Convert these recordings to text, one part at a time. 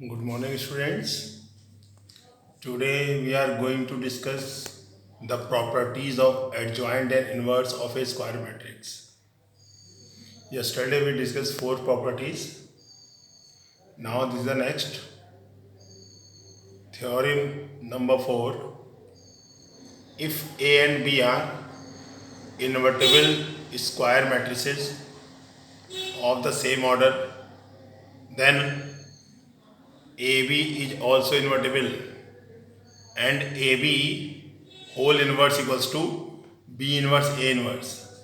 Good morning, students. Today we are going to discuss the properties of adjoint and inverse of a square matrix. Yesterday we discussed four properties. Now this is the next. Theorem number 4. If A and B are invertible square matrices of the same order, then AB is also invertible and AB whole inverse equals to B inverse A inverse.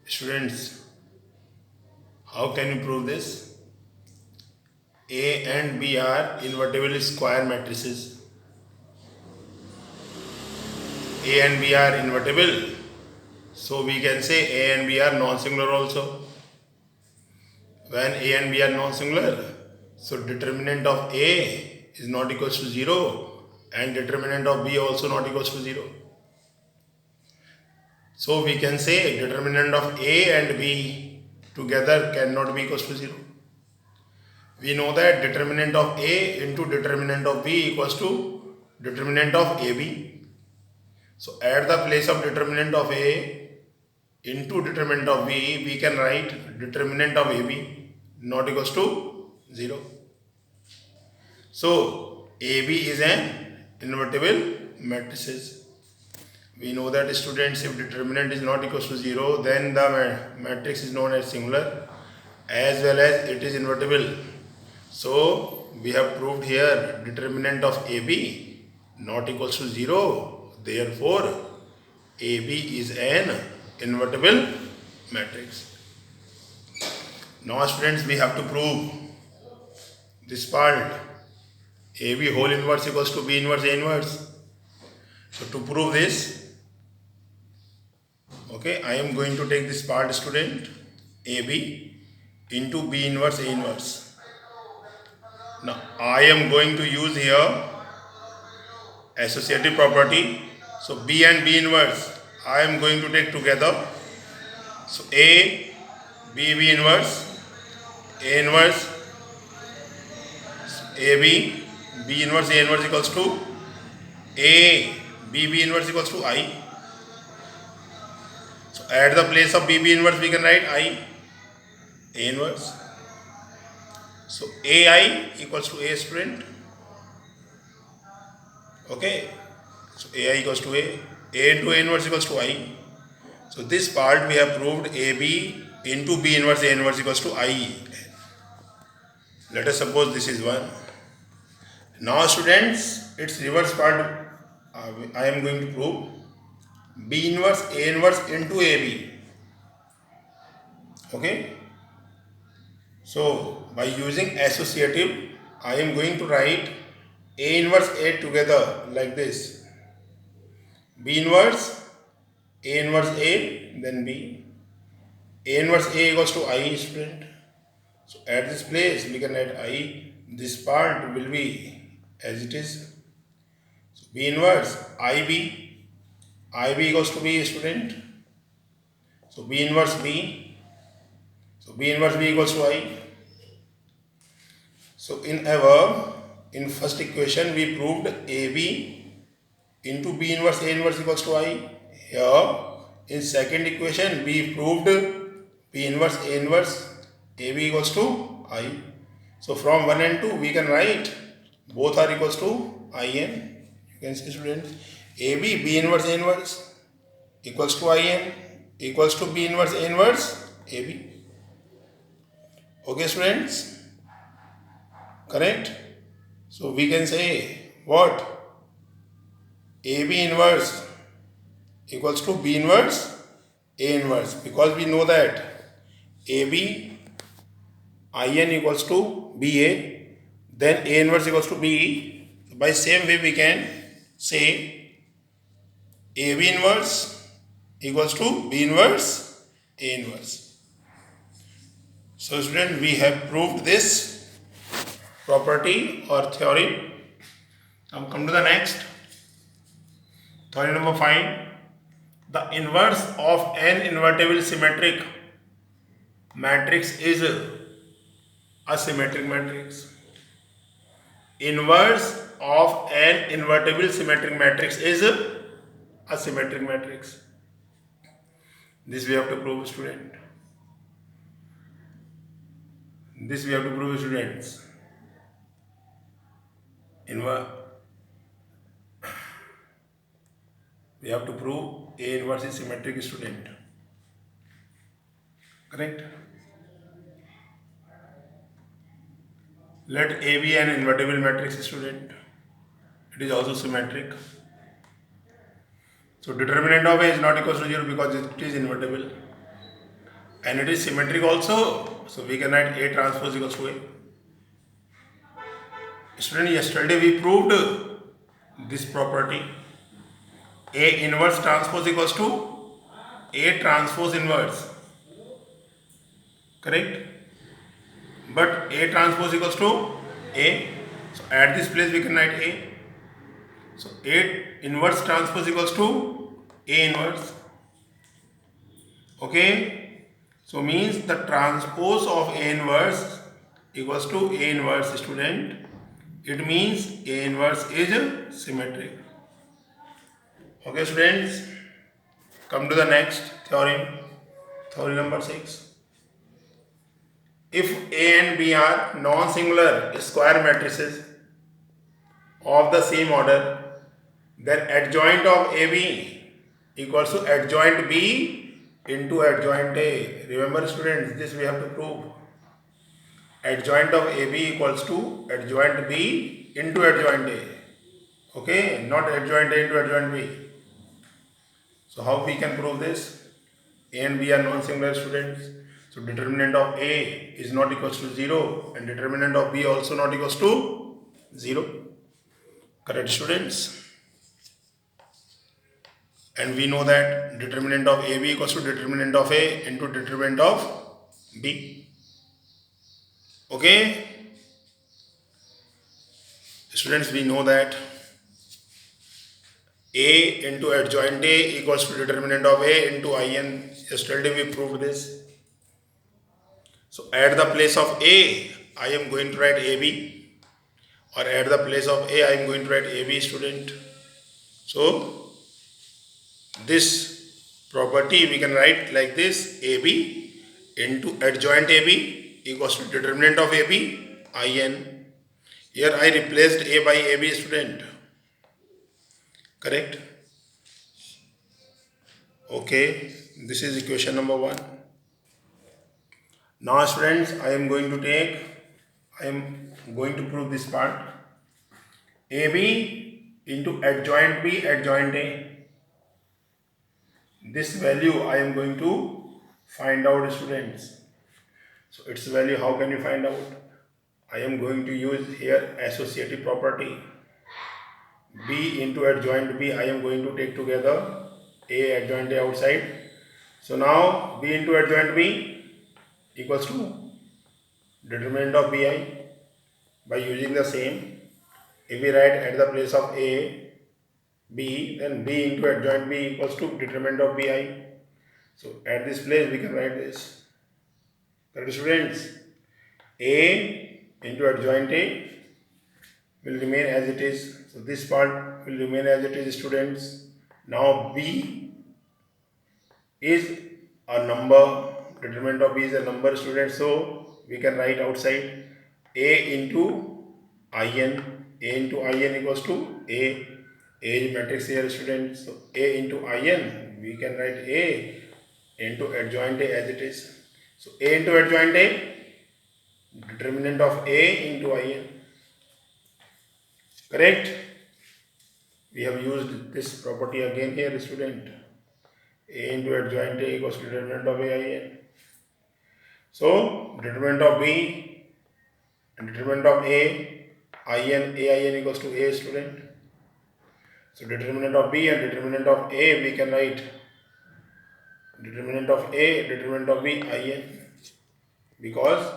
Students, how can you prove this? A and B are invertible square matrices. A and B are invertible, so we can say A and B are non-singular also. When A and B are non-singular, so determinant of A is not equals to 0 and determinant of B also not equals to 0. So we can say determinant of A and B together cannot be equals to 0. We know that determinant of A into determinant of B equals to determinant of AB. So at the place of determinant of A into determinant of B, we can write determinant of AB not equals to 0. So AB is an invertible matrices. We know that, students, if determinant is not equals to 0, then the matrix is known as singular as well as it is invertible. So we have proved here determinant of AB not equals to 0. Therefore, AB is an invertible matrix. Now, students, we have to prove this part. AB whole inverse equals to B inverse A inverse. So to prove this, I am going to take this part, student, AB into B inverse A inverse. Now I am going to use here associative property. So B and B inverse I am going to take together. So A, B inverse, A inverse, AB, B inverse A inverse equals to A, B inverse equals to I. So at the place of B inverse we can write I, A inverse. So AI equals to A, student. Okay. So AI equals to A into A inverse equals to I. So this part we have proved AB into B inverse A inverse equals to I. Let us suppose this is 1. Now, students, its reverse part I am going to prove B inverse A inverse into AB. Okay. So by using associative, I am going to write A inverse A together like this. B inverse A inverse A, then B. A inverse A equals to I, student. So at this place we can write I. This part will be as it is. So B inverse IB. IB equals to B, student. So B inverse B. So B inverse B equals to I. So in first equation we proved AB into B inverse A inverse equals to I. Here in second equation we proved B inverse A inverse AB equals to I. So from 1 and 2 we can write both are equals to IN. You can see, students, AB B inverse A inverse equals to IN equals to B inverse A inverse AB. Okay, students, correct? So we can say what? AB inverse equals to B inverse A inverse, because we know that AB IN equals to BA, then A inverse equals to BE. By same way we can say AB inverse equals to B inverse A inverse. So student, we have proved this property or theorem. Now come to the next. Theorem number 5. The inverse of an invertible symmetric matrix is a symmetric matrix. Inverse of an invertible symmetric matrix is a symmetric matrix. This we have to prove, student. This we have to prove, students. We have to prove A inverse is symmetric, student. Correct? Let A be an invertible matrix, student. It is also symmetric. So determinant of A is not equal to 0 because it is invertible. And it is symmetric also. So we can write A transpose equals to A. Student, yesterday we proved this property. A inverse transpose equals to A transpose inverse. Correct? But A transpose equals to A. So at this place we can write A. So A inverse transpose equals to A inverse. Okay. So means the transpose of A inverse equals to A inverse, student. It means A inverse is symmetric. Okay, students. Come to the next theorem. Theorem number 6. If A and B are non-singular square matrices of the same order, then adjoint of AB equals to adjoint B into adjoint A. Remember, students, this we have to prove. Adjoint of AB equals to adjoint B into adjoint A. Okay, not adjoint A into adjoint B. So how we can prove this? A and B are non-singular, students. So determinant of A is not equals to 0 and determinant of B also not equals to 0. Correct, students? And we know that determinant of AB equals to determinant of A into determinant of B. Okay? Students, we know that A into adjoint A equals to determinant of A into IN. Yesterday we proved this. So at the place of A, I am going to write AB, or at the place of A, I am going to write AB, student. So this property we can write like this: AB into adjoint AB equals to determinant of AB, IN. Here I replaced A by AB, student. Correct? Okay, this is equation number 1. Now, students, I am going to prove this part. AB into adjoint B, adjoint A. This value I am going to find out, students. So its value, how can you find out? I am going to use here associative property. B into adjoint B, I am going to take together A adjoint A outside. So now B into adjoint B equals to determinant of Bi. By using the same, if we write at the place of A, B, then B into adjoint B equals to determinant of Bi. So at this place we can write this. Correct, students? A into adjoint A will remain as it is. So this part will remain as it is, students. Now B is a number. Determinant of B is a number, students. So we can write outside A into IN. A into IN equals to A. A is matrix here, students. So A into IN, we can write A into adjoint A as it is. So A into adjoint A, determinant of A into IN. Correct? We have used this property again here, student. A into adjoint A equals to determinant of A, IN. So determinant of B and determinant of A, IN, AIN equals to A, student. So determinant of B and determinant of A, we can write determinant of A, determinant of B, IN. Because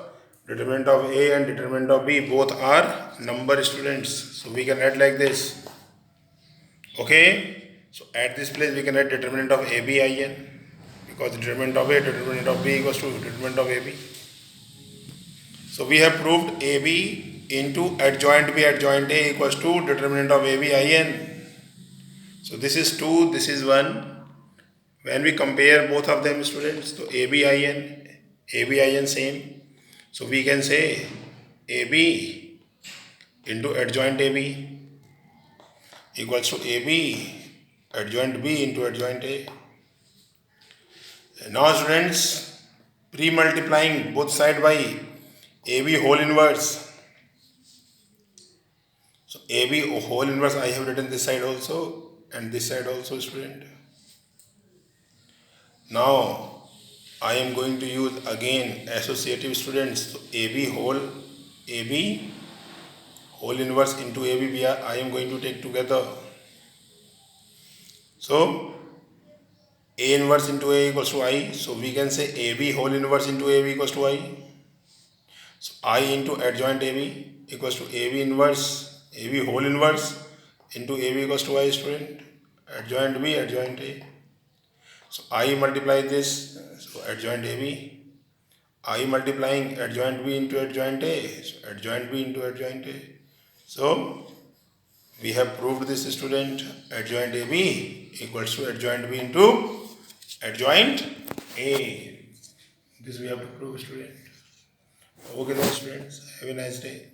determinant of A and determinant of B both are number, students. So we can write like this. Okay. So at this place we can write determinant of AB, IN. Because determinant of A, determinant of B equals to determinant of AB. So we have proved AB into adjoint B adjoint A equals to determinant of AB in. So this is 2, this is 1. When we compare both of them, students, so AB in same. So we can say AB into adjoint AB equals to AB adjoint B into adjoint A. Now students, pre-multiplying both side by AB whole inverse. So AB whole inverse I have written this side also and this side also, student. Now I am going to use again associative, students. So AB whole inverse into AB I am going to take together. So A inverse into A equals to I. So we can say AB whole inverse into AB equals to I. So I into adjoint AB equals to AB inverse, AB whole inverse into AB equals to I, student. Adjoint B, adjoint A. So I multiply this, so adjoint AB. I multiplying adjoint B into adjoint A, so adjoint B into adjoint A. So we have proved this, student. Adjoint AB equals to adjoint B into adjoint A. This we have to prove, student. Okay then, students. Have a nice day.